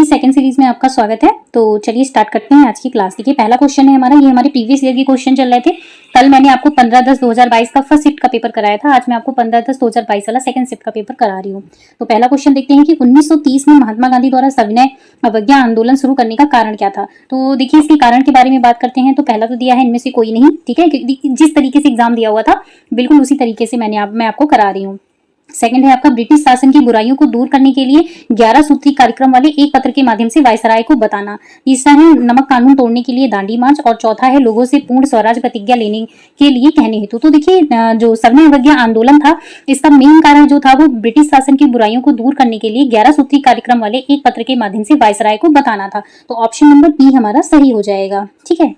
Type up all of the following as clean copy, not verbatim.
की second series में आपका स्वागत है। तो चलिए स्टार्ट करते हैं आज की क्लास। देखिए पहला क्वेश्चन है हमारा, ये हमारे प्रीवियस ईयर के क्वेश्चन चल रहे थे। कल मैंने आपको 15/10/2022 का फर्स्ट शिफ्ट का पेपर कराया था। आज मैं आपको 15/10/2022 वाला सेकंड शिफ्ट का पेपर करा रही हूँ। तो पहला क्वेश्चन देखते हैं कि 1930 में महात्मा गांधी द्वारा सविनय अवज्ञा आंदोलन शुरू करने का कारण क्या था। तो देखिए इसके कारण के बारे में बात करते हैं। तो पहला तो दिया है इनमें से कोई नहीं, ठीक है, जिस तरीके से एग्जाम दिया हुआ था बिल्कुल उसी तरीके से मैं आपको करा रही हूँ। सेकंड है आपका, ब्रिटिश शासन की बुराइयों को दूर करने के लिए 11 सूत्री कार्यक्रम वाले एक पत्र के माध्यम से वायसराय को बताना। तीसरा है नमक कानून तोड़ने के लिए दांडी मार्च। और चौथा है लोगों से पूर्ण स्वराज प्रतिज्ञा लेने के लिए कहने हेतु। तो देखिए जो सविनय अवज्ञा आंदोलन था, इसका मेन कारण जो था वो ब्रिटिश शासन की बुराइयों को दूर करने के लिए 11 सूत्री कार्यक्रम वाले एक पत्र के माध्यम से वायसराय को बताना था। तो ऑप्शन नंबर बी हमारा सही हो जाएगा, ठीक है।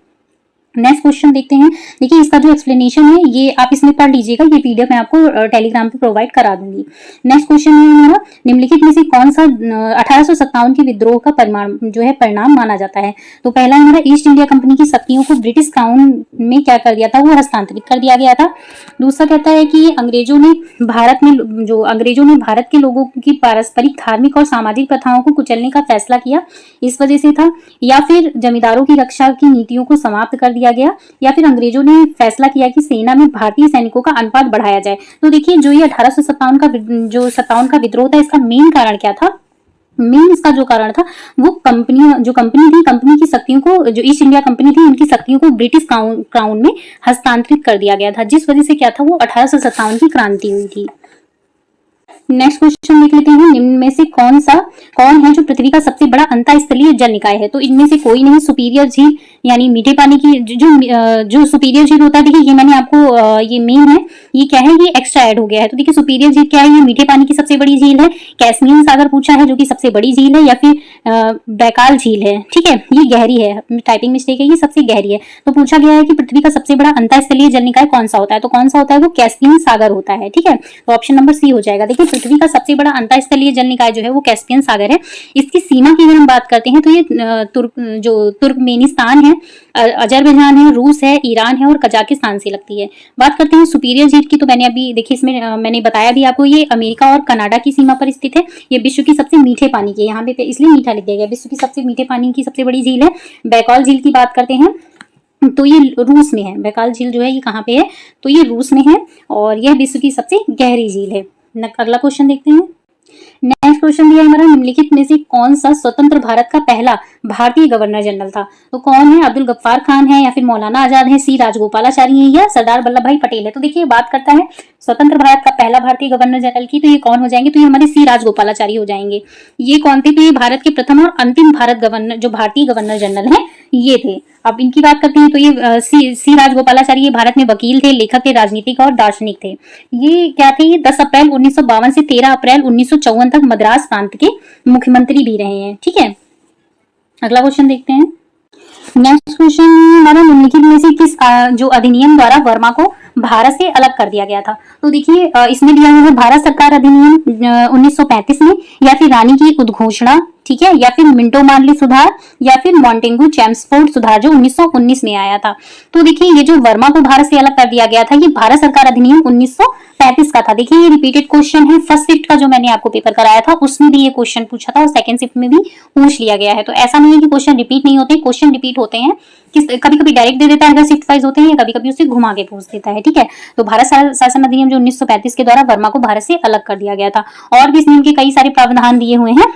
नेक्स्ट क्वेश्चन देखते हैं। देखिए इसका जो एक्सप्लेनेशन है ये आप इसमें पढ़ लीजिएगा, ये पीडीएफ मैं आपको टेलीग्राम पे प्रोवाइड करा दूंगी। नेक्स्ट क्वेश्चन है हमारा, निम्नलिखित में से कौन सा 1857 के विद्रोह का परिणाम माना जाता है। तो पहला हमारा, ईस्ट इंडिया कंपनी की शक्तियों को ब्रिटिश क्राउन में क्या कर दिया था, वो हस्तांतरित कर दिया गया था। दूसरा कहता है कि अंग्रेजों ने भारत के लोगों की पारस्परिक धार्मिक और सामाजिक प्रथाओं को कुचलने का फैसला किया, इस वजह से था। या फिर जमींदारों की रक्षा की नीतियों को समाप्त कर दिया गया। या फिर अंग्रेजों ने फैसला किया कि सेना में भारतीय सैनिकों का अनुपात बढ़ाया जाए। तो देखिए जो ये 1857 का विद्रोह था, इसका मेन कारण क्या था। मेन इसका जो कारण था वो कंपनी की शक्तियों को, जो ईस्ट इंडिया कंपनी थी उनकी शक्तियों को ब्रिटिश क्राउन में हस्तांतरित कर दिया गया था, जिस वजह से क्या था, वो 1857 की क्रांति हुई थी। नेक्स्ट क्वेश्चन देख लेते हैं। निम्न में से कौन है जो पृथ्वी का सबसे बड़ा अंतःस्थलीय जल निकाय है। तो इनमें से कोई नहीं, सुपीरियर झील यानी मीठे पानी की जो सुपीरियर झील होता है, देखिए ये मैंने आपको ये मेन है, ये क्या है, ये एक्स्ट्रा ऐड हो गया है। तो देखिए सुपीरियर झील क्या है, ये मीठे पानी की सबसे बड़ी झील है। कैस्पियन सागर पूछा है जो कि सबसे बड़ी झील है, या फिर बैकाल झील है, ठीक है, ये गहरी है, टाइपिंग मिस्टेक है, ये सबसे गहरी है। तो पूछा गया है कि पृथ्वी का सबसे बड़ा अंतःस्थलीय जल निकाय कौन सा होता है। तो कौन सा होता है, वो कैस्पियन सागर होता है, ठीक है। तो ऑप्शन नंबर सी हो जाएगा। देखिए पृथ्वी का सबसे बड़ा अंतःस्थलीय जल निकाय जो है वो कैस्पियन सागर है। इसकी सीमा की अगर हम बात करते हैं तो ये तुर्कमेनिस्तान है, अजरबैजान है, रूस है, ईरान है और कजाकिस्तान से लगती है। बात करते हैं सुपीरियर झील की, तो मैंने अभी देखिए इसमें मैंने बताया भी आपको, ये अमेरिका और कनाडा की सीमा पर स्थित है। ये विश्व की सबसे मीठे पानी की, यहाँ पे इसलिए मीठा लिख दिया गया, विश्व की सबसे मीठे पानी की सबसे बड़ी झील है। बैकाल झील की बात करते हैं तो ये रूस में है। बैकाल झील जो है ये कहाँ पे है, तो ये रूस में है और यह विश्व की सबसे गहरी झील है। अगला क्वेश्चन देखते हैं। नेक्स्ट क्वेश्चन दिया हमारा, निम्नलिखित में से कौन सा स्वतंत्र भारत का पहला भारतीय गवर्नर जनरल था। तो कौन है, अब्दुल गफ्फार खान है, या फिर मौलाना आजाद है, सी राजगोपालाचारी है, या सरदार वल्लभ भाई पटेल है। तो देखिए बात करता है स्वतंत्र भारत का पहला भारतीय गवर्नर जनरल की, तो ये कौन हो जाएंगे, तो ये हमारे सी राजगोपालाचारी हो जाएंगे। ये कौन थे, तो ये भारत के प्रथम और अंतिम भारतीय गवर्नर जनरल है, ये थे। अब इनकी बात करते हैं तो ये सी राजगोपालाचारी ये भारत में वकील थे, लेखक थे, राजनीतिक और दार्शनिक थे। ये क्या थे, ये 10 अप्रैल 1952 से 13 अप्रैल 1954 तक मद्रास प्रांत के मुख्यमंत्री भी रहे हैं, ठीक है। अगला क्वेश्चन देखते हैं। नेक्स्ट क्वेश्चन हमारा, निम्नलिखित में से किस जो अधिनियम द्वारा वर्मा को भारत से अलग कर दिया गया था। तो देखिए इसमें दिया हुआ है भारत सरकार अधिनियम 1935 में, या फिर रानी की उद्घोषणा, ठीक है, या फिर मिंटो मार्ली सुधार, या फिर मॉन्टेगू चैम्सफोर्ड सुधार जो 1919 में आया था। तो देखिए ये जो वर्मा को भारत से अलग कर दिया गया था, ये भारत सरकार अधिनियम 1935 का था। देखिए ये रिपीटेड क्वेश्चन है, फर्स्ट शिफ्ट का जो मैंने आपको पेपर कराया था उसमें भी ये क्वेश्चन पूछा था और सेकंड शिफ्ट में भी पूछ लिया गया है। तो ऐसा नहीं है कि क्वेश्चन रिपीट नहीं होते, क्वेश्चन रिपीट होते हैं, कभी कभी डायरेक्ट दे देता है अगर शिफ्ट वाइज होते हैं, कभी कभी उसे घुमा के पूछ देता है, ठीक है। तो भारत शासन अधिनियम जो 1935 के द्वारा वर्मा को भारत से अलग कर दिया गया था। और भी इस नियम के कई सारे प्रावधान दिए हुए हैं,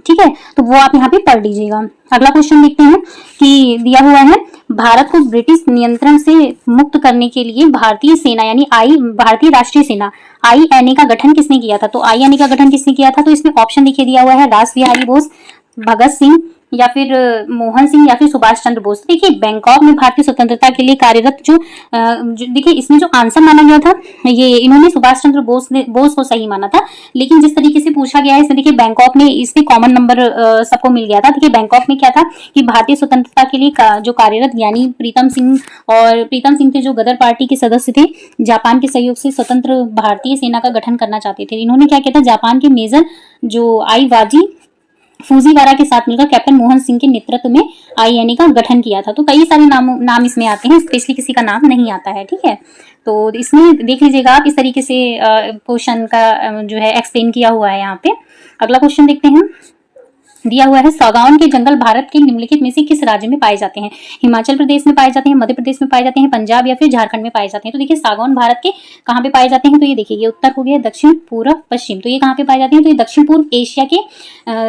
ठीक है, तो वो आप यहाँ पे पढ़ लीजिएगा। अगला क्वेश्चन देखते हैं कि दिया हुआ है, भारत को ब्रिटिश नियंत्रण से मुक्त करने के लिए भारतीय सेना यानी भारतीय राष्ट्रीय सेना INA का गठन किसने किया था। तो INA का गठन किसने किया था, तो इसमें ऑप्शन देखिए दिया हुआ है, रास बिहारी बोस, भगत सिंह, या फिर मोहन सिंह, या फिर सुभाष चंद्र बोस। देखिए बैंकॉक में भारतीय स्वतंत्रता के लिए कार्यरत जो देखिए इसमें जो आंसर माना गया था, ये इन्होंने सुभाष चंद्र बोस को सही माना था। लेकिन जिस तरीके से पूछा गया है इसमें देखिए बैंकॉक में इसके कॉमन नंबर सबको मिल गया था। देखिए बैंकॉक में क्या था कि भारतीय स्वतंत्रता के लिए जो कार्यरत यानी प्रीतम सिंह थे जो गदर पार्टी के सदस्य थे, जापान के सहयोग से स्वतंत्र भारतीय सेना का गठन करना चाहते थे। इन्होंने क्या किया था, जापान के मेजर जो आईवाजी फूजीवारा के साथ मिलकर कैप्टन मोहन सिंह के नेतृत्व में INA का गठन किया था। तो कई सारे नाम इसमें आते हैं, स्पेशली किसी का नाम नहीं आता है, ठीक है। तो इसमें देख लीजिएगा आप, इस तरीके से क्वेश्चन का जो है एक्सप्लेन किया हुआ है यहाँ पे। अगला क्वेश्चन देखते हैं। दिया हुआ है सागौन के जंगल भारत के निम्नलिखित में से किस राज्य में पाए जाते हैं? हिमाचल प्रदेश में पाए जाते हैं, मध्य प्रदेश में पाए जाते हैं, पंजाब या फिर झारखंड में पाए जाते हैं। तो देखिए सागौन भारत के कहाँ पे पाए जाते हैं? तो ये देखिए, ये उत्तर हो गया, दक्षिण, पूर्व, पश्चिम। तो ये कहाँ पे पाए जाते हैं? तो ये दक्षिण पूर्व एशिया के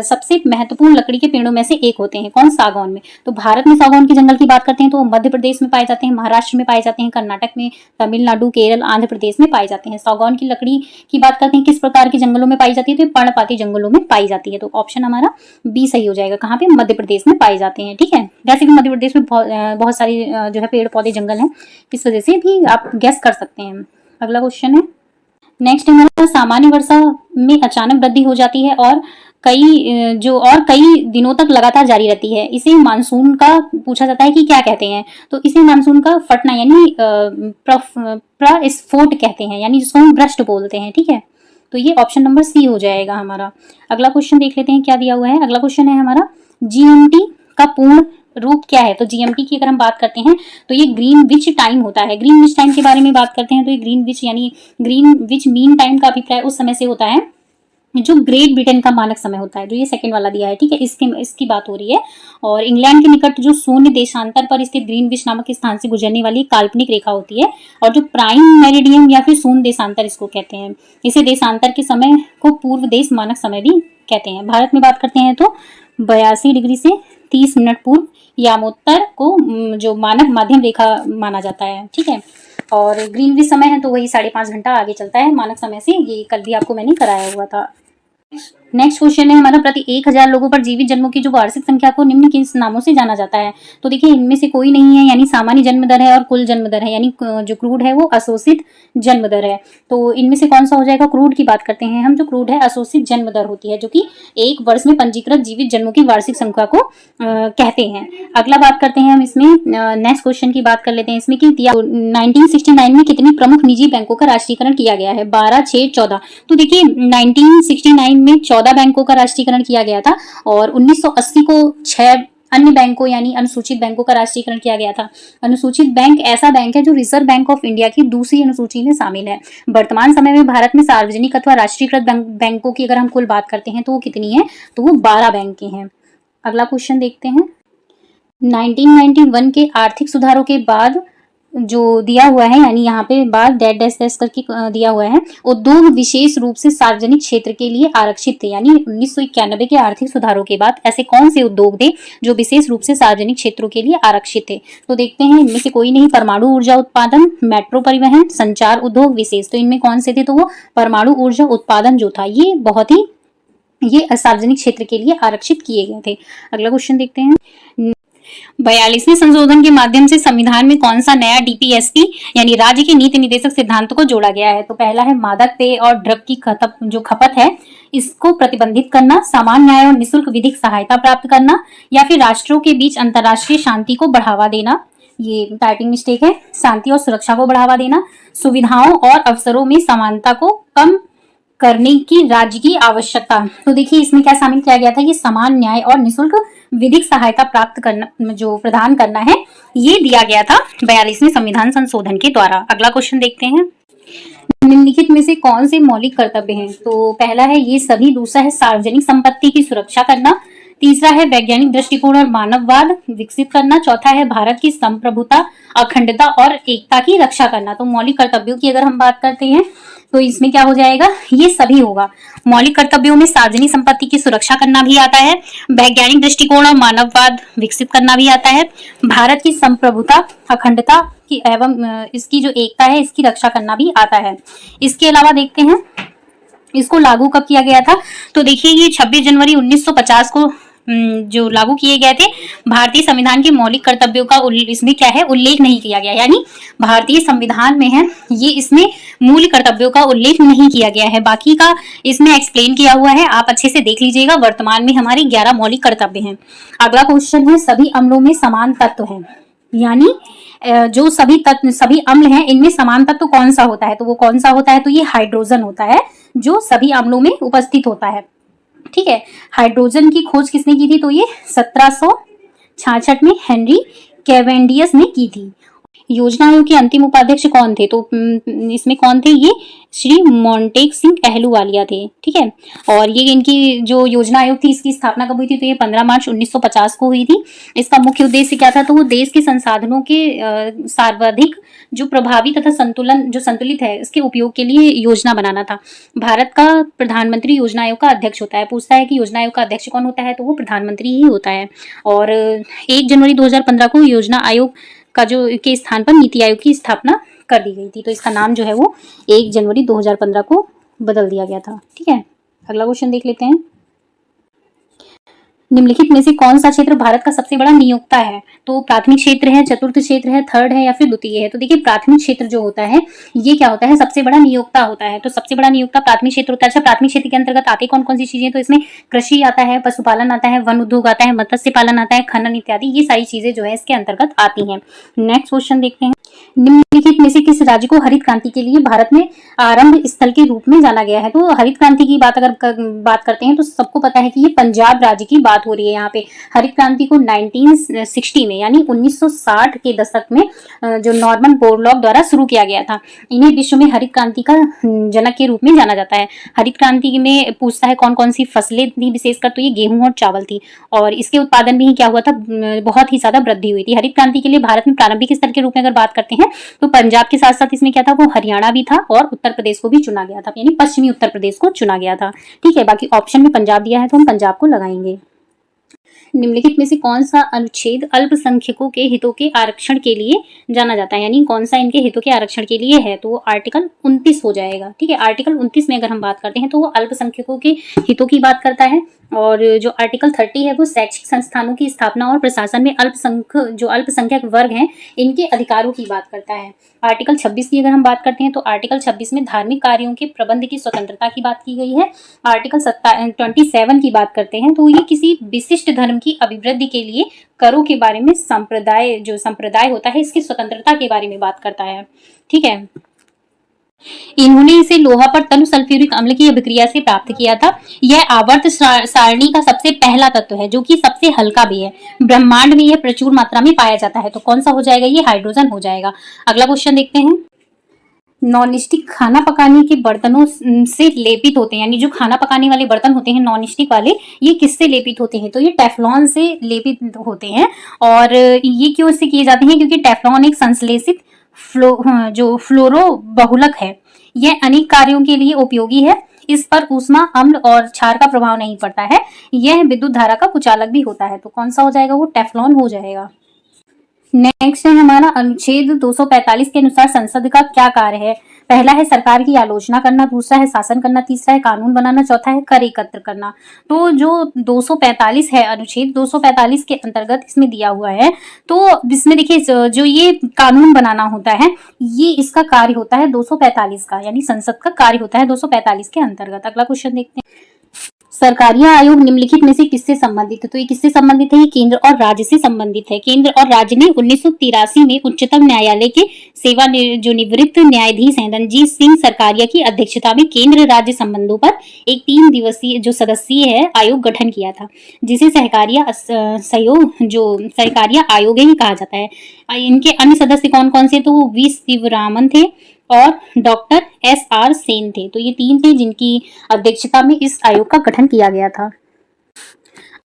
सबसे महत्वपूर्ण लकड़ी के पेड़ों में से एक होते हैं। कौन? सागौन में। तो भारत में सागौन के जंगल की बात करते हैं तो मध्य प्रदेश में पाए जाते हैं, महाराष्ट्र में पाए जाते हैं, कर्नाटक में, तमिलनाडु, केरल, आंध्र प्रदेश में पाए जाते हैं। सागौन की लकड़ी की बात करते हैं किस प्रकार के जंगलों में पाई जाती है? तो पर्णपाती जंगलों में पाई जाती है। तो ऑप्शन हमारा बी सही हो जाएगा। कहाँ पे? मध्य प्रदेश में पाए जाते हैं। ठीक है, वैसे भी मध्य प्रदेश में बहुत सारी जो है पेड़ पौधे जंगल हैं, इस वजह से भी आप गैस कर सकते हैं। अगला क्वेश्चन है, नेक्स्ट है हमारा, सामान्य वर्षा में अचानक वृद्धि हो जाती है और कई दिनों तक लगातार जारी रहती है, इसे मानसून का पूछा जाता है कि क्या कहते हैं? तो इसे मानसून का फटना यानी प्रस्फोट कहते हैं, यानी जिसको हम ब्रस्ट बोलते हैं। ठीक है, तो ये ऑप्शन नंबर सी हो जाएगा हमारा। अगला क्वेश्चन देख लेते हैं क्या दिया हुआ है। अगला क्वेश्चन है हमारा, जीएमटी का पूर्ण रूप क्या है? तो जीएमटी की अगर हम बात करते हैं तो ये ग्रीनविच टाइम होता है। ग्रीनविच टाइम के बारे में बात करते हैं तो ये ग्रीनविच मीन टाइम का अभिप्राय उस समय से होता है जो ग्रेट ब्रिटेन का मानक समय होता है, जो ये सेकंड वाला दिया है। ठीक है, इसकी बात हो रही है। और इंग्लैंड के निकट जो शून्य देशांतर पर स्थित ग्रीनविच नामक स्थान से गुजरने वाली काल्पनिक रेखा होती है, और जो प्राइम मेरिडियन या फिर शून्य देशांतर इसको कहते हैं। इसे देशांतर के समय को पूर्व देश मानक समय भी कहते हैं। भारत में बात करते हैं तो 82 डिग्री से 30 मिनट पूर्व यामोत्तर को जो मानक माध्यम रेखा माना जाता है। ठीक है, और ग्रीनविच समय है तो वही 5.5 घंटा आगे चलता है मानक समय से। ये कल भी आपको मैंने कराया हुआ था। नेक्स्ट क्वेश्चन है हमारा, प्रति 1000 लोगों पर जीवित जन्मों की जो वार्षिक संख्या को निम्न किस नामों से जाना जाता है? तो देखिए, इनमें से कोई नहीं है, यानी सामान्य जन्म दर है और कुल जन्म दर है, यानी जो क्रूड है वो अशोषित जन्म दर है। तो इनमें से कौन सा हो जाएगा? क्रूड की बात करते हैं हम। जो क्रूड है अशोषित जन्म दर होती है, जो कि एक वर्ष में पंजीकृत जीवित जन्मों की वार्षिक संख्या को कहते हैं। अगला बात करते हैं हम इसमें, नेक्स्ट क्वेश्चन की बात कर लेते हैं इसमें कि 1969 में कितनी प्रमुख निजी बैंकों का राष्ट्रीयकरण किया गया है? 12, 6, 14। तो देखिए 1969 में 14 बैंकों का राष्ट्रीयकरण किया गया था और 1980 को 6 अन्य बैंकों यानी अनुसूचित बैंकों का राष्ट्रीयकरण किया गया था। अनुसूचित बैंक ऐसा बैंक है जो रिजर्व बैंक ऑफ इंडिया की दूसरी अनुसूची में शामिल है। वर्तमान समय में भारत में सार्वजनिक अथवा राष्ट्रीयकृत बैंकों की अगर हम कुल बात करते हैं तो वो कितनी है? तो वो 12 बैंक हैं। अगला क्वेश्चन देखते हैं, 1991 के आर्थिक सुधारों के बाद जो दिया हुआ है, यानी यहाँ पे बाद डैश डैश डैश करके दिया हुआ है, उद्योग विशेष रूप से सार्वजनिक क्षेत्र के लिए आरक्षित थे। यानी 1991 के आर्थिक सुधारों के बाद ऐसे कौन से उद्योग थे जो विशेष रूप से सार्वजनिक क्षेत्रों के लिए आरक्षित थे? तो देखते हैं, इनमें से कोई नहीं। परमाणु ऊर्जा उत्पादन, मेट्रो परिवहन, संचार उद्योग विशेष। तो इनमें कौन से थे? तो वो परमाणु ऊर्जा उत्पादन जो था ये बहुत ही सार्वजनिक क्षेत्र के लिए आरक्षित किए गए थे। अगला क्वेश्चन देखते हैं, 42वें संशोधन के माध्यम से संविधान में कौन सा नया डीपीएसपी यानी राज्य के नीति निर्देशक सिद्धांतों को जोड़ा गया है? तो पहला है मादक पेय और ड्रग की खपत है इसको प्रतिबंधित करना, समान न्याय और निःशुल्क विधिक सहायता प्राप्त करना, या फिर राष्ट्रों के बीच अंतर्राष्ट्रीय शांति को बढ़ावा देना। ये टाइपिंग मिस्टेक है। शांति और सुरक्षा को बढ़ावा देना, सुविधाओं और अवसरों में समानता को कम करने की राज्य की आवश्यकता। तो देखिए इसमें क्या शामिल किया गया था? ये समान न्याय और निःशुल्क विधिक सहायता प्राप्त करना, जो प्रदान करना है, ये दिया गया था 42वें संविधान संशोधन के द्वारा। अगला क्वेश्चन देखते हैं, निम्नलिखित में से कौन से मौलिक कर्तव्य हैं? तो पहला है ये सभी, दूसरा है सार्वजनिक संपत्ति की सुरक्षा करना, तीसरा है वैज्ञानिक दृष्टिकोण और मानववाद विकसित करना, चौथा है भारत की संप्रभुता, अखंडता और एकता की रक्षा करना। तो मौलिक कर्तव्यों की अगर हम बात करते हैं तो इसमें क्या हो जाएगा? ये सभी होगा। मौलिक कर्तव्यों में सार्वजनिक संपत्ति की सुरक्षा करना भी आता है, वैज्ञानिक दृष्टिकोण और मानववाद विकसित करना भी आता है, भारत की संप्रभुता, अखंडता की एवं इसकी जो एकता है इसकी रक्षा करना भी आता है। इसके अलावा देखते हैं इसको लागू कब किया गया था? तो देखिए ये 26 जनवरी 1950 को जो लागू किए गए थे। भारतीय संविधान के मौलिक कर्तव्यों का इसमें क्या है? उल्लेख नहीं किया गया, यानी भारतीय संविधान में है ये, इसमें मूल कर्तव्यों का उल्लेख नहीं किया गया है, बाकी का इसमें एक्सप्लेन किया हुआ है, आप अच्छे से देख लीजिएगा। वर्तमान में हमारे 11 मौलिक कर्तव्य हैं। अगला क्वेश्चन है, सभी अम्लों में समान तत्व है, यानी जो सभी अम्ल हैं इनमें समान तत्व कौन सा होता है? तो वो कौन सा होता है? तो ये हाइड्रोजन होता है जो सभी अम्लों में उपस्थित होता है। ठीक है, हाइड्रोजन की खोज किसने की थी? तो ये 1766 में हेनरी कैवेंडियस ने की थी। योजना आयोग के अंतिम उपाध्यक्ष कौन थे? तो इसमें कौन थे? ये श्री मोंटेक सिंह अहलूवालिया थे। ठीक है, और ये इनकी जो योजना आयोग थी इसकी स्थापना कब हुई थी? तो ये 15 मार्च 1950 को हुई थी। इसका मुख्य उद्देश्य क्या था? तो वो देश के संसाधनों के सर्वाधिक जो प्रभावी तथा संतुलित है इसके उपयोग के लिए योजना बनाना था। भारत का प्रधानमंत्री योजना आयोग का अध्यक्ष होता है। पूछता है कि योजना आयोग का अध्यक्ष कौन होता है? तो वो प्रधानमंत्री ही होता है। और 1 जनवरी 2015 को योजना आयोग का जो के स्थान पर नीति आयोग की स्थापना कर दी गई थी। तो इसका नाम जो है वो 1 जनवरी 2015 को बदल दिया गया था। ठीक है, अगला क्वेश्चन देख लेते हैं। निम्नलिखित में से कौन सा क्षेत्र भारत का सबसे बड़ा नियोक्ता है? तो प्राथमिक क्षेत्र है, चतुर्थ क्षेत्र है, थर्ड है या फिर द्वितीय है? तो देखिए प्राथमिक क्षेत्र जो होता है ये क्या होता है? सबसे बड़ा नियोक्ता होता है। तो सबसे बड़ा नियोक्ता प्राथमिक क्षेत्र होता है। अच्छा, प्राथमिक क्षेत्र के अंतर्गत आती कौन कौन सी चीजें? तो इसमें कृषि आता है, पशुपालन आता है, वन उद्योग आता है, मत्स्य पालन आता है, खनन इत्यादि, ये सारी चीजें जो है इसके अंतर्गत आती हैं। नेक्स्ट क्वेश्चन देखते हैं। निम्नलिखित में से किस राज्य को हरित क्रांति के लिए भारत में आरंभ स्थल के रूप में जाना गया है? तो हरित क्रांति की बात अगर बात करते हैं तो सबको पता है कि ये पंजाब राज्य की बात हो रही है। यहाँ पे हरित क्रांति को 1960 में यानी 1960 के दशक में जो नॉर्मन बोरलॉग द्वारा शुरू किया गया था। इन्हें विश्व में हरित क्रांति का जनक के रूप में जाना जाता है। हरित क्रांति में पूछता है कौन कौन सी फसलें थी विशेषकर? तो ये गेहूं और चावल थी, और इसके उत्पादन में ही क्या हुआ था? बहुत ही ज्यादा वृद्धि हुई थी। हरित क्रांति के लिए भारत में प्रारंभिक स्तर के रूप में अगर बात करते हैं तो पंजाब के साथ साथ इसमें क्या था? वो हरियाणा भी था और उत्तर प्रदेश को भी चुना गया था, यानी पश्चिमी उत्तर प्रदेश को चुना गया था। ठीक है, बाकी ऑप्शन में पंजाब दिया है तो हम पंजाब को लगाएंगे। निम्नलिखित में से कौन सा अनुच्छेद अल्पसंख्यकों के हितों के आरक्षण के लिए जाना जाता है? यानी कौन सा इनके हितों के आरक्षण के लिए है? तो वो आर्टिकल 29 हो जाएगा। ठीक है, आर्टिकल 29 में अगर हम बात करते हैं तो वो अल्पसंख्यकों के हितों की बात करता है। और जो आर्टिकल 30 है वो शैक्षिक संस्थानों की स्थापना और प्रशासन में अल्पसंख्यक वर्ग हैं इनके अधिकारों की बात करता है। आर्टिकल 26 की अगर हम बात करते हैं तो आर्टिकल 26 में धार्मिक कार्यों के प्रबंध की स्वतंत्रता की बात की गई है। आर्टिकल 27 की बात करते हैं तो ये किसी विशिष्ट धर्म की अभिवृद्धि के लिए करों के बारे में संप्रदाय होता है इसकी स्वतंत्रता के बारे में बात करता है। ठीक है, इन्होंने इसे लोहा पर तनु सल्फ्यूरिक अम्ल की अभिक्रिया से प्राप्त किया था। यह आवर्त सारणी का सबसे पहला तत्व है जो कि सबसे हल्का भी है। ब्रह्मांड में यह प्रचुर मात्रा में पाया जाता है। तो कौन सा हो जाएगा? ये हाइड्रोजन हो जाएगा। अगला क्वेश्चन देखते हैं। नॉन स्टिक खाना पकाने के बर्तनों से लेपित होते हैं, यानी जो खाना पकाने वाले बर्तन होते हैं नॉन स्टिक वाले, ये किससे लेपित होते हैं? तो ये टेफ्लॉन से लेपित होते हैं। और ये क्यों इससे किए जाते हैं? क्योंकि टेफ्लॉन एक संश्लेषित जो फ्लोरो बहुलक है। यह अनेक कार्यों के लिए उपयोगी है। इस पर ऊष्मा, अम्ल और क्षार का प्रभाव नहीं पड़ता है। यह विद्युत धारा का कुचालक भी होता है। तो कौन सा हो जाएगा? वो टेफ्लॉन हो जाएगा। नेक्स्ट है हमारा अनुच्छेद 245 के अनुसार संसद का क्या कार्य है? पहला है सरकार की आलोचना करना, दूसरा है शासन करना, तीसरा है कानून बनाना, चौथा है कर एकत्र करना। तो जो 245 है, अनुच्छेद 245 के अंतर्गत इसमें दिया हुआ है। तो इसमें देखिए जो ये कानून बनाना होता है ये इसका कार्य होता है 245 का, यानी संसद का कार्य होता है 245 के अंतर्गत। अगला क्वेश्चन देखते हैं। सरकारी आयोग निम्नलिखित में से किससे संबंधित है? तो ये किससे संबंधित है? ये केंद्र और राज्य से संबंधित है। केंद्र और राज्य ने 1983 में उच्चतम न्यायालय के जो निवृत्त न्यायाधीश हैं रणजीत सिंह सरकारिया की अध्यक्षता में केंद्र राज्य संबंधों पर एक 3 दिवसीय जो सदस्यीय है आयोग गठन किया था, जिसे सहकारिया आयोग ही कहा जाता है। इनके अन्य सदस्य कौन कौन से? तो वो वी शिवरामन थे और डॉक्टर SR सेन थे। तो ये 3 थे जिनकी अध्यक्षता में इस आयोग का गठन किया गया था।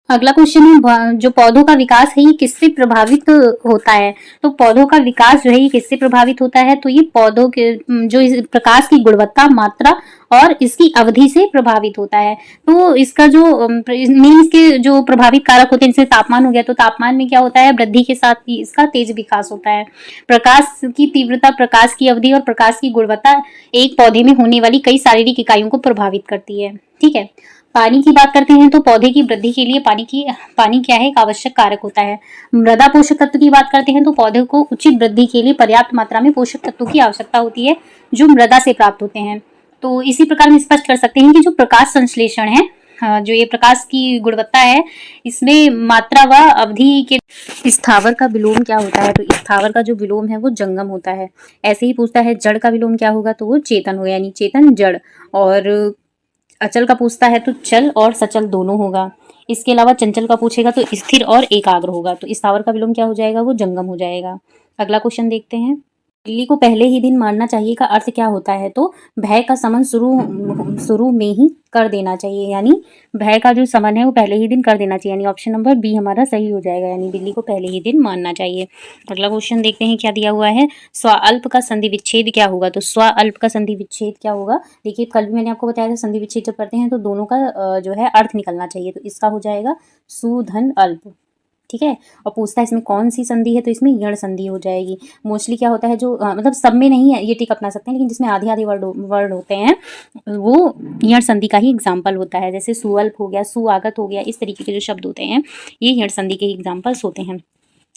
अगला क्वेश्चन है जो पौधों का विकास है ये किससे प्रभावित होता है? तो पौधों का विकास जो है ये किससे प्रभावित होता है? तो ये पौधों के जो प्रकाश की गुणवत्ता, मात्रा और इसकी अवधि से प्रभावित होता है। तो इसका जो मेन इसके जो प्रभावित कारक होते हैं, जैसे तापमान हो गया, तो तापमान में क्या होता है? वृद्धि के साथ ही इसका तेज विकास होता है। प्रकाश की तीव्रता, प्रकाश की अवधि और प्रकाश की गुणवत्ता एक पौधे में होने वाली कई शारीरिक इकाइयों को प्रभावित करती है। ठीक है, पानी की बात करते हैं तो पौधे की वृद्धि के लिए पानी क्या है? एक आवश्यक कारक होता है। मृदा पोषक तत्व की बात करते हैं तो पौधे को उचित वृद्धि के लिए पर्याप्त मात्रा में पोषक तत्वों की आवश्यकता होती है जो मृदा से प्राप्त होते हैं। तो इसी प्रकार हम स्पष्ट कर सकते हैं कि जो प्रकाश संश्लेषण है, जो ये प्रकाश की गुणवत्ता है, इसमें मात्रा व अवधि के स्थावर का विलोम क्या होता है? तो स्थावर का जो विलोम है वो जंगम होता है। ऐसे ही पूछता है जड़ का विलोम क्या होगा? तो वो चेतन होगा, यानी चेतन जड़। और अचल का पूछता है तो चल और सचल दोनों होगा। इसके अलावा चंचल का पूछेगा तो स्थिर और एकाग्र होगा, तो स्थावर का विलोम क्या हो जाएगा, वो जंगम हो जाएगा। अगला क्वेश्चन देखते हैं। बिल्ली को पहले ही दिन मारना चाहिए का अर्थ क्या होता है, तो भय का समन शुरू में ही कर देना चाहिए, यानी भय का जो समन है वो पहले ही दिन कर देना चाहिए, यानी ऑप्शन नंबर बी हमारा सही हो जाएगा, यानी बिल्ली को पहले ही दिन मारना चाहिए। अगला क्वेश्चन देखते हैं क्या दिया हुआ है। स्वाअल्प का संधि विच्छेद क्या होगा, तो स्वाअल्प का संधि विच्छेद क्या होगा, देखिए कल भी मैंने आपको बताया था संधि विच्छेद जब करते हैं तो दोनों का जो है अर्थ निकलना चाहिए, तो इसका हो जाएगा सुधन अल्प, ठीक है। और पूछता है इसमें कौन सी संधि है, तो इसमें यण संधि हो जाएगी। मोस्टली क्या होता है जो मतलब सब में नहीं है ये टिक अपना सकते हैं, लेकिन जिसमें आधे आधे वर्ड होते हैं वो यण संधि का ही एग्जाम्पल होता है, जैसे सुअल्प हो गया, सुआगत हो गया, इस तरीके के जो शब्द होते हैं ये यण संधि के एग्जाम्पल्स होते हैं।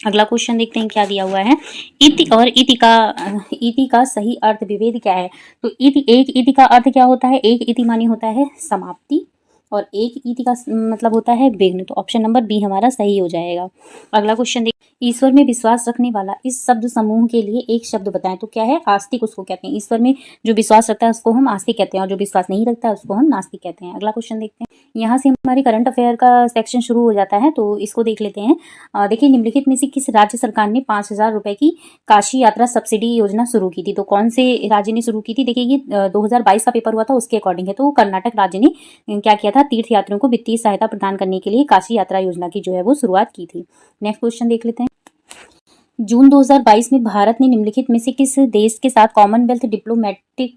अगला क्वेश्चन देखते हैं क्या दिया हुआ है। इति और इति का सही अर्थ विभेद क्या है, तो एक इति का अर्थ क्या होता है, एक इति मानी होता है समाप्ति और एक इति का मतलब होता है विघ्न, तो ऑप्शन नंबर बी हमारा सही हो जाएगा। अगला क्वेश्चन देखिए। ईश्वर में विश्वास रखने वाला इस शब्द समूह के लिए एक शब्द बताएं, तो क्या है, आस्तिक उसको कहते हैं। ईश्वर में जो विश्वास रखता है उसको हम आस्तिक कहते हैं और जो विश्वास नहीं रखता है उसको हम नास्तिक कहते हैं। अगला क्वेश्चन देखते हैं। यहाँ से हमारे करंट अफेयर का सेक्शन शुरू हो जाता है, तो इसको देख लेते हैं। देखिए निम्नलिखित में से किस राज्य सरकार ने 5,000 रुपए की काशी यात्रा सब्सिडी योजना शुरू की थी, तो कौन से राज्य ने शुरू की थी, देखिए ये 2022 का पेपर हुआ था उसके अकॉर्डिंग है, तो कर्नाटक राज्य ने क्या किया था, तीर्थ यात्रियों को वित्तीय सहायता प्रदान करने के लिए काशी यात्रा योजना की जो है वो शुरुआत की थी। नेक्स्ट क्वेश्चन देख लेते हैं। जून 2022 में भारत ने निम्नलिखित में से किस देश के साथ कॉमनवेल्थ डिप्लोमेटिक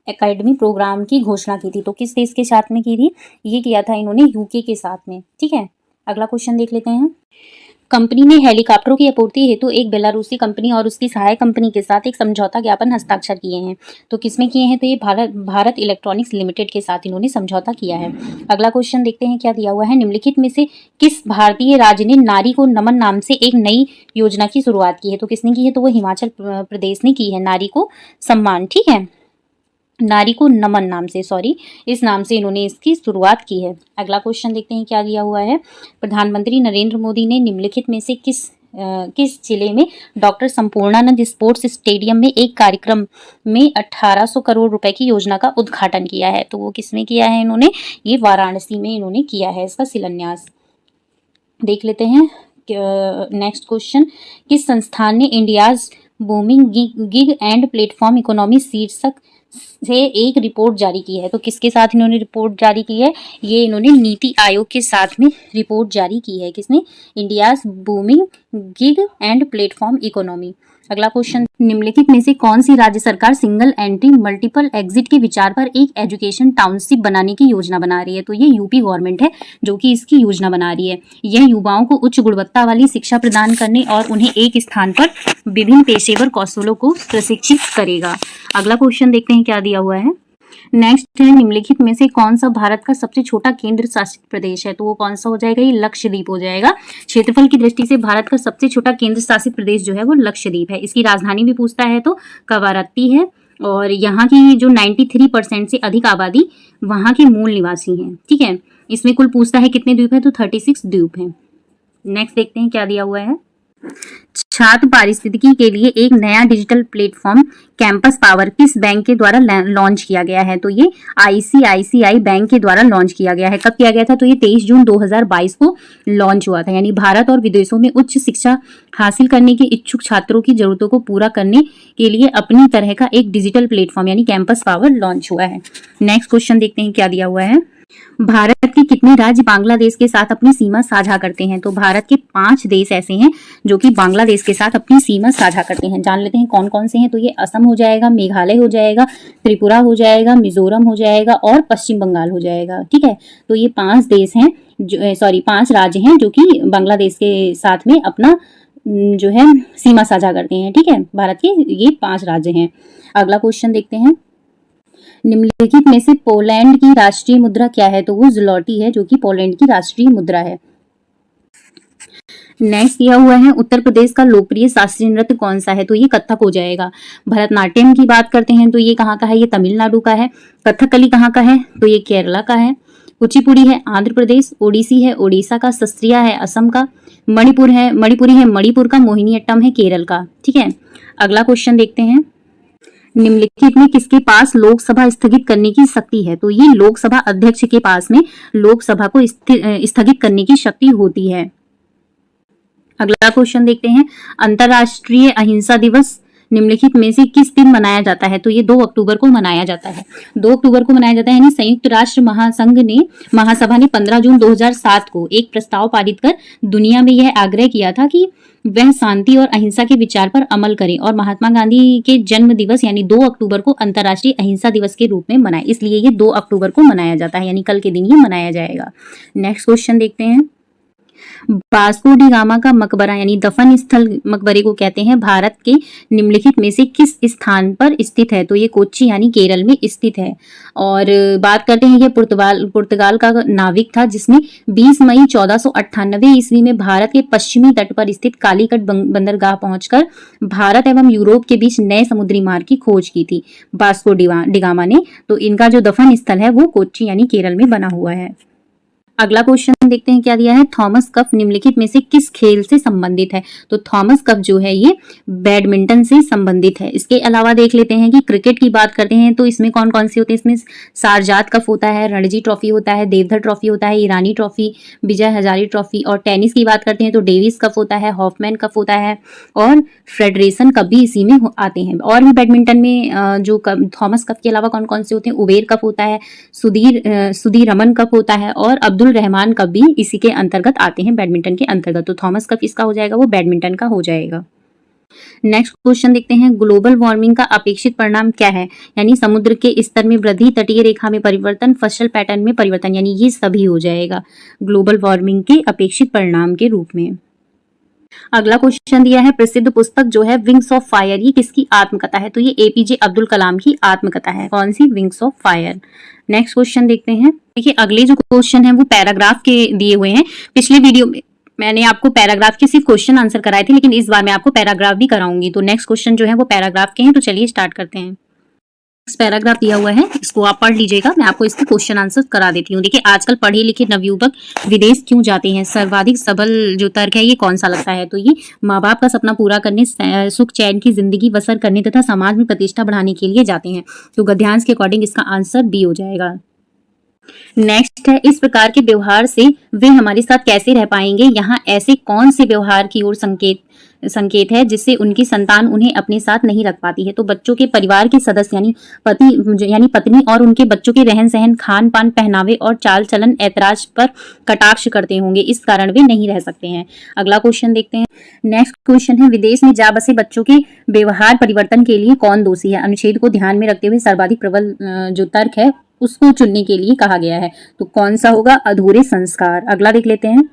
एकेडमी प्रोग्राम की घोषणा की थी, तो किस देश के साथ में की थी, ये किया था इन्होंने यूके के साथ में, ठीक है। अगला क्वेश्चन देख लेते हैं। कंपनी ने हेलीकॉप्टरों की आपूर्ति हेतु एक बेलारूसी कंपनी और उसकी सहायक कंपनी के साथ एक समझौता ज्ञापन हस्ताक्षर किए हैं, तो किसमें किए हैं, तो ये भारत इलेक्ट्रॉनिक्स लिमिटेड के साथ इन्होंने समझौता किया है। अगला क्वेश्चन देखते हैं क्या दिया हुआ है। निम्नलिखित में से किस भारतीय राज्य ने नारी को नमन नाम से एक नई योजना की शुरुआत की है, तो किसने की है, तो वो हिमाचल प्रदेश ने की है, नारी को सम्मान, ठीक है, नारी को नमन नाम से, सॉरी, इस नाम से इन्होंने इसकी शुरुआत की है। अगला क्वेश्चन देखते हैं क्या दिया हुआ है। प्रधानमंत्री नरेंद्र मोदी ने निम्नलिखित में से किस जिले में डॉक्टर संपूर्णानंद स्पोर्ट्स स्टेडियम में एक कार्यक्रम में 1800 करोड़ रुपए की योजना का उद्घाटन किया है, तो वो किसमें किया है इन्होंने, ये वाराणसी में इन्होंने किया है इसका शिलान्यास। देख लेते हैं नेक्स्ट क्वेश्चन। किस संस्थान ने India's booming gig and platform economy शीर्षक से एक रिपोर्ट जारी की है, तो किसके साथ इन्होंने रिपोर्ट जारी की है, ये इन्होंने नीति आयोग के साथ में रिपोर्ट जारी की है, किसने, India's booming gig and platform economy. अगला क्वेश्चन। निम्नलिखित में से कौन सी राज्य सरकार सिंगल एंट्री मल्टीपल एग्जिट के विचार पर एक एजुकेशन टाउनशिप बनाने की योजना बना रही है, तो ये यूपी गवर्नमेंट है जो कि इसकी योजना बना रही है। यह युवाओं को उच्च गुणवत्ता वाली शिक्षा प्रदान करने और उन्हें एक स्थान पर विभिन्न पेशेवर कौशलों को प्रशिक्षित करेगा। अगला क्वेश्चन देखते हैं क्या दिया हुआ है। नेक्स्ट है, निम्नलिखित में से कौन सा भारत का सबसे छोटा केंद्र शासित प्रदेश है, तो वो कौन सा हो जाएगा, ये लक्षद्वीप हो जाएगा। क्षेत्रफल की दृष्टि से भारत का सबसे छोटा केंद्र शासित प्रदेश जो है वो लक्षद्वीप है। इसकी राजधानी भी पूछता है तो कवारत्ती है, और यहाँ की जो 93% से अधिक आबादी वहाँ के मूल निवासी हैं, ठीक है। इसमें कुल पूछता है कितने द्वीप है, तो 36 द्वीप हैं। नेक्स्ट देखते हैं क्या दिया हुआ है। छात्र पारिस्थितिकी के लिए एक नया डिजिटल प्लेटफॉर्म कैंपस पावर किस बैंक के द्वारा लॉन्च किया गया है, तो ये आईसीआईसीआई बैंक के द्वारा लॉन्च किया गया है। कब किया गया था, तो ये 23 जून 2022 को लॉन्च हुआ था, यानी भारत और विदेशों में उच्च शिक्षा हासिल करने के इच्छुक छात्रों की जरूरतों को पूरा करने के लिए अपनी तरह का एक डिजिटल प्लेटफॉर्म यानी कैंपस पावर लॉन्च हुआ है। नेक्स्ट क्वेश्चन देखते हैं क्या दिया हुआ है। भारत के कितने राज्य बांग्लादेश के साथ अपनी सीमा साझा करते हैं, तो भारत के 5 देश ऐसे हैं जो कि बांग्लादेश के साथ अपनी सीमा साझा करते हैं। जान लेते हैं कौन कौन से हैं, तो ये असम हो जाएगा, मेघालय हो जाएगा, त्रिपुरा हो जाएगा, मिजोरम हो जाएगा और पश्चिम बंगाल हो जाएगा, ठीक है। तो ये 5 देश हैं, 5 राज्य हैं जो कि बांग्लादेश के साथ में अपना जो है सीमा साझा करते हैं, ठीक है। भारत के ये 5 राज्य हैं। अगला क्वेश्चन देखते हैं। निम्नलिखित में से पोलैंड की राष्ट्रीय मुद्रा क्या है, तो वो ज़्लोटी है जो कि पोलैंड की राष्ट्रीय मुद्रा है। नेक्स्ट दिया हुआ है, उत्तर प्रदेश का लोकप्रिय शास्त्रीय नृत्य कौन सा है, तो ये कथक हो जाएगा। भरतनाट्यम की बात करते हैं तो ये कहाँ का है, ये तमिलनाडु का है। कथकली कहाँ का है, तो ये केरला का है। कुचिपुड़ी है आंध्र प्रदेश, ओडिसी है ओडिशा का, सस्त्रिया है असम का, मणिपुरी है मणिपुर का, मोहिनीअट्टम है केरल का, ठीक है। अगला क्वेश्चन देखते हैं। निम्नलिखित में किसके पास लोकसभा स्थगित करने की शक्ति है? तो ये लोकसभा अध्यक्ष के पास में लोकसभा को स्थगित करने की शक्ति होती है। अगला क्वेश्चन देखते हैं, अंतरराष्ट्रीय अहिंसा दिवस निम्नलिखित में से किस दिन मनाया जाता है? तो ये 2 अक्टूबर को मनाया जाता है। 2 अक्टूबर को मनाया जाता है, यानी संयुक्त राष्ट्र महासभा ने 15 जून 2007 को एक प्रस्ताव पारित कर दुनिया में यह आग्रह किया था कि वह शांति और अहिंसा के विचार पर अमल करें और महात्मा गांधी के जन्म दिवस यानी 2 अक्टूबर को अंतर्राष्ट्रीय अहिंसा दिवस के रूप में मनाए। इसलिए ये 2 अक्टूबर को मनाया जाता है, यानी कल के दिन ये मनाया जाएगा। नेक्स्ट क्वेश्चन देखते हैं, वास्को डी गामा का मकबरा यानी दफन स्थल मकबरे को कहते हैं, भारत के निम्नलिखित में से किस स्थान पर स्थित है? तो ये कोच्चि यानी केरल में स्थित है। और बात करते हैं, ये पुर्तगाल का नाविक था जिसने 20 मई 1498 ईस्वी में भारत के पश्चिमी तट पर स्थित कालीकट बंदरगाह पहुंचकर भारत एवं यूरोप के बीच नए समुद्री मार्ग की खोज की थी वास्को डी गामा ने। तो इनका जो दफन स्थल है वो कोच्चि यानी केरल में बना हुआ है। अगला क्वेश्चन देखते हैं क्या दिया है, थॉमस कप निम्नलिखित में से किस खेल से संबंधित है? तो थॉमस कप जो है ये बैडमिंटन से संबंधित है। इसके अलावा देख लेते हैं कि क्रिकेट की बात करते हैं तो इसमें कौन कौन से होते हैं, इसमें शारजात कप होता है, रणजी ट्रॉफी होता है, देवधर ट्रॉफी होता है, ईरानी ट्रॉफी, विजय हजारे ट्रॉफी। और टेनिस की बात करते हैं तो डेविस कप होता है, हॉफमैन कप होता है और फेडरेशन कप भी इसी में आते हैं। और भी बैडमिंटन में जो थॉमस कप के अलावा कौन कौन से होते हैं, उबेर कप होता है, सुधीर रमन कप होता है और अब्दुल रहमान कप भी इसी के अंतर्गत आते हैं, बैडमिंटन के अंतर्गत। तो थॉमस कप इसका हो जाएगा, वो बैडमिंटन का हो जाएगा। नेक्स्ट क्वेश्चन देखते हैं, ग्लोबल वार्मिंग का अपेक्षित परिणाम क्या है? यानी समुद्र के स्तर में वृद्धि, तटीय रेखा में परिवर्तन, फसल पैटर्न में परिवर्तन, यानी ये सभी हो जाएगा ग्लोबल वार्मिंग के अपेक्षित परिणाम के रूप में। अगला क्वेश्चन दिया है, प्रसिद्ध पुस्तक जो है विंग्स ऑफ फायर, ये किसकी आत्मकथा है? तो ये एपीजे अब्दुल कलाम की आत्मकथा है। कौन सी? Wings of fire. Next question देखते हैं, देखिए अगले जो क्वेश्चन है वो पैराग्राफ के दिए हुए हैं। पिछले वीडियो में मैंने आपको पैराग्राफ के सिर्फ क्वेश्चन आंसर कराए थे, लेकिन इस बार मैं आपको पैराग्राफ भी कराऊंगी। तो नेक्स्ट क्वेश्चन जो है वो पैराग्राफ के हैं, तो चलिए स्टार्ट करते हैं। पैराग्राफ दिया हुआ है, इसको आप पढ़ लीजिएगा, मैं आपको इसके क्वेश्चन आंसर करा देती हूँ। देखिए आजकल पढ़े लिखे नवयुवक विदेश क्यों जाते हैं? सर्वाधिक सबल जो तर्क है ये कौन सा लगता है? तो ये माँ बाप का सपना पूरा करने, सुख चैन की जिंदगी बसर करने तथा समाज में प्रतिष्ठा बढ़ाने के लिए जाते हैं। तो गद्यांश के अकॉर्डिंग इसका आंसर बी हो जाएगा। नेक्स्ट है, इस प्रकार के व्यवहार से वे हमारे साथ कैसे रह पाएंगे? यहाँ ऐसे कौन से व्यवहार की ओर संकेत है जिससे उनकी संतान उन्हें अपने साथ नहीं रख पाती है? तो बच्चों के परिवार के सदस्य यानी पत्नी और उनके बच्चों के रहन सहन, खान पान, पहनावे और चाल चलन ऐतराज पर कटाक्ष करते होंगे, इस कारण वे नहीं रह सकते हैं। अगला क्वेश्चन देखते हैं। नेक्स्ट क्वेश्चन है, विदेश में जा बसे बच्चों के व्यवहार परिवर्तन के लिए कौन दोषी है? अनुच्छेद को ध्यान में रखते हुए सर्वाधिक प्रबल जो तर्क है उसको चुनने के लिए कहा गया है। तो कौन सा होगा? अधूरे संस्कार। अगला देख लेते हैं,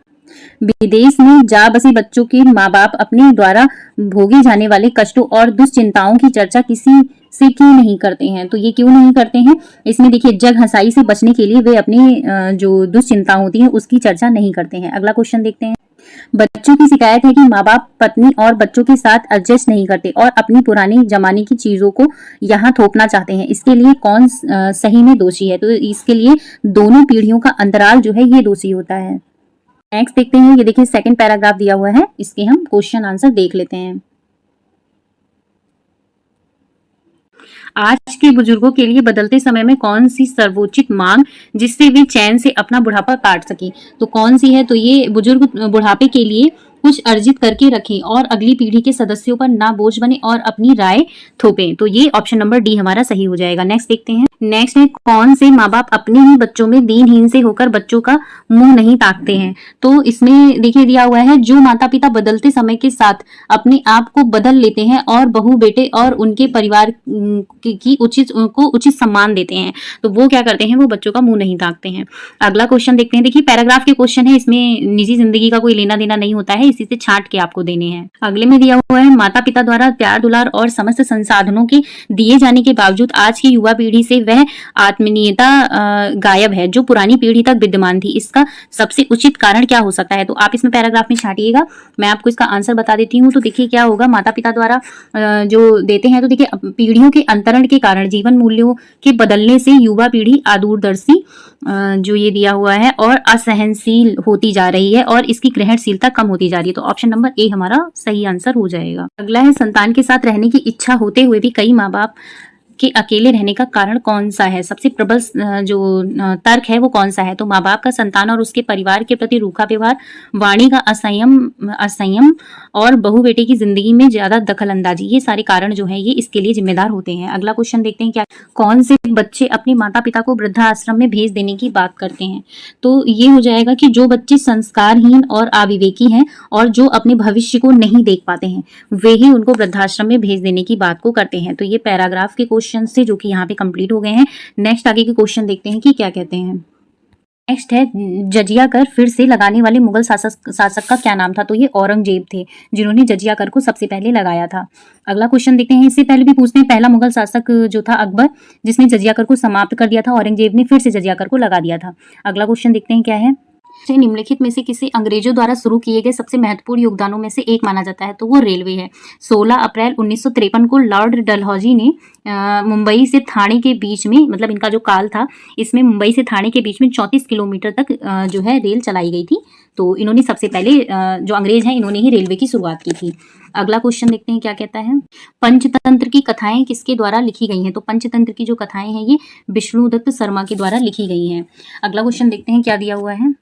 विदेश में जा बसे बच्चों के माँ बाप अपने द्वारा भोगे जाने वाले कष्टों और दुश्चिंताओं की चर्चा किसी से क्यों नहीं करते हैं? तो ये क्यों नहीं करते हैं? इसमें देखिए जग हंसाई से बचने के लिए वे अपनी जो दुश्चिंता होती है उसकी चर्चा नहीं करते हैं। अगला क्वेश्चन देखते हैं, बच्चों की शिकायत है कि माँ बाप पत्नी और बच्चों के साथ एडजस्ट नहीं करते और अपनी पुरानी जमाने की चीजों को यहाँ थोपना चाहते हैं। इसके लिए कौन सही में दोषी है? तो इसके लिए दोनों पीढ़ियों का अंतराल जो है ये दोषी होता है। नेक्स्ट देखते हैं, ये देखिए सेकंड पैराग्राफ दिया हुआ है, इसके हम क्वेश्चन आंसर देख लेते हैं। आज के बुजुर्गों के लिए बदलते समय में कौन सी सर्वोचित मांग जिससे वे चैन से अपना बुढ़ापा काट सके? तो कौन सी है? तो ये बुजुर्ग बुढ़ापे के लिए कुछ अर्जित करके रखें और अगली पीढ़ी के सदस्यों पर ना बोझ बने और अपनी राय थोपें। तो ये ऑप्शन नंबर डी हमारा सही हो जाएगा। नेक्स्ट देखते हैं, नेक्स्ट है, कौन से माँ बाप अपने ही बच्चों में दीनहीन से होकर बच्चों का मुंह नहीं ताकते हैं? तो इसमें देखिए दिया हुआ है, जो माता पिता बदलते समय के साथ अपने आप को बदल लेते हैं और बहू बेटे और उनके परिवार की उचित सम्मान देते हैं, तो वो क्या करते हैं? वो बच्चों का मुंह नहीं ताकते हैं। अगला क्वेश्चन देखते हैं, देखिए पैराग्राफ के क्वेश्चन है, इसमें निजी जिंदगी का कोई लेना देना नहीं होता है, इसी से छांट के आपको देने हैं। अगले में दिया हुआ है, माता पिता द्वारा प्यार दुलार और समस्त संसाधनों के दिए जाने के बावजूद आज की युवा पीढ़ी से वह आत्मीयता गायब है जो पुरानी पीढ़ी तक विद्यमान थी। इसका सबसे उचित कारण क्या हो सकता है? तो आप इसमें पैराग्राफ में छांटिएगा, मैं आपको इसका आंसर बता देती हूँ। तो देखिए क्या होगा, माता पिता द्वारा जो देते हैं, तो देखिए पीढ़ियों के अंतरण के कारण जीवन मूल्यों के बदलने से युवा पीढ़ी अदूरदर्शी जो ये दिया हुआ है और असहनशील होती जा रही है और इसकी ग्रहणशीलता कम होती जा जा रही है। तो ऑप्शन नंबर ए हमारा सही आंसर हो जाएगा। अगला है, संतान के साथ रहने की इच्छा होते हुए भी कई माँ बाप के अकेले रहने का कारण कौन सा है? सबसे प्रबल जो तर्क है वो कौन सा है? तो माँ बाप का संतान और उसके परिवार के प्रति रूखा व्यवहार, वाणी का असंयम और बहू बेटे की जिंदगी में ज्यादा दखल अंदाजी, ये सारे कारण जो है ये इसके लिए जिम्मेदार होते हैं। अगला क्वेश्चन देखते हैं, क्या कौन से बच्चे अपने माता पिता को वृद्धाश्रम में भेज देने की बात करते हैं? तो ये हो जाएगा कि जो बच्चे संस्कारहीन और अविवेकी हैं और जो अपने भविष्य को नहीं देख पाते हैं, वे ही उनको वृद्धाश्रम में भेज देने की बात को करते हैं। तो ये पैराग्राफ के क्वेश्चन से जो कि यहाँ पे कंप्लीट हो गए हैं। नेक्स्ट आगे के क्वेश्चन देखते हैं कि क्या कहते हैं। नेक्स्ट है, जजिया कर फिर से लगाने वाले मुगल शासक का क्या नाम था? तो ये औरंगजेब थे जिन्होंने जजिया कर को सबसे पहले लगाया था। अगला क्वेश्चन देखते हैं, इससे पहले भी पूछते हैं, पहला मुगल शासक जो था अकबर, जिसने जजिया कर को समाप्त कर दिया था, औरंगजेब ने फिर से जजिया कर को लगा दिया था। अगला क्वेश्चन देखते हैं क्या है। निम्नलिखित में से किसे अंग्रेजों द्वारा शुरू किए गए सबसे महत्वपूर्ण योगदानों में से एक माना जाता है? तो वो रेलवे है। 16 अप्रैल 1953 को लॉर्ड डलहौजी ने मुंबई से थाने के बीच में, मतलब इनका जो काल था, इसमें मुंबई से थाने के बीच में 34 किलोमीटर तक जो है रेल चलाई गई थी। तो इन्होंने सबसे पहले जो अंग्रेज हैं इन्होंने ही रेलवे की शुरुआत की थी। अगला क्वेश्चन देखते हैं क्या कहता है। पंचतंत्र की कथाएं किसके द्वारा लिखी गई हैं? तो पंचतंत्र की जो कथाएं हैं ये विष्णुदत्त शर्मा के द्वारा लिखी गई हैं। अगला क्वेश्चन देखते हैं क्या दिया हुआ है।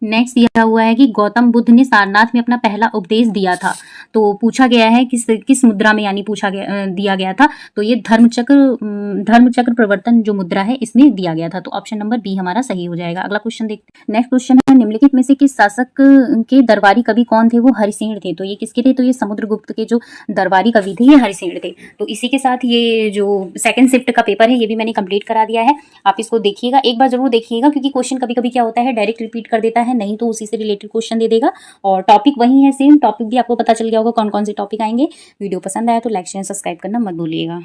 नेक्स्ट दिया हुआ है कि गौतम बुद्ध ने सारनाथ में अपना पहला उपदेश दिया था। तो पूछा गया है किस मुद्रा में, यानी दिया गया था। तो ये धर्मचक्र प्रवर्तन जो मुद्रा है इसमें दिया गया था। तो ऑप्शन नंबर बी हमारा सही हो जाएगा। अगला क्वेश्चन देखते हैं। नेक्स्ट क्वेश्चन है, निम्नलिखित में से किस शासक के दरबारी कवि कौन थे? वो हरिसेन थे। तो ये किसके थे? तो ये समुद्रगुप्त के जो दरबारी कवि थे ये हरिसेन थे। तो इसी के साथ ये जो सेकंड शिफ्ट का पेपर है ये भी मैंने कंप्लीट करा दिया है। आप इसको देखिएगा, एक बार जरूर देखिएगा, क्योंकि क्वेश्चन कभी कभी क्या होता है डायरेक्ट रिपीट कर देता है, नहीं तो उसी से रिलेटेड क्वेश्चन दे देगा। और टॉपिक वही है, सेम टॉपिक भी आपको पता चल गया होगा कौन कौन से टॉपिक आएंगे। वीडियो पसंद आया तो लाइक शेयर सब्सक्राइब करना मत भूलिएगा।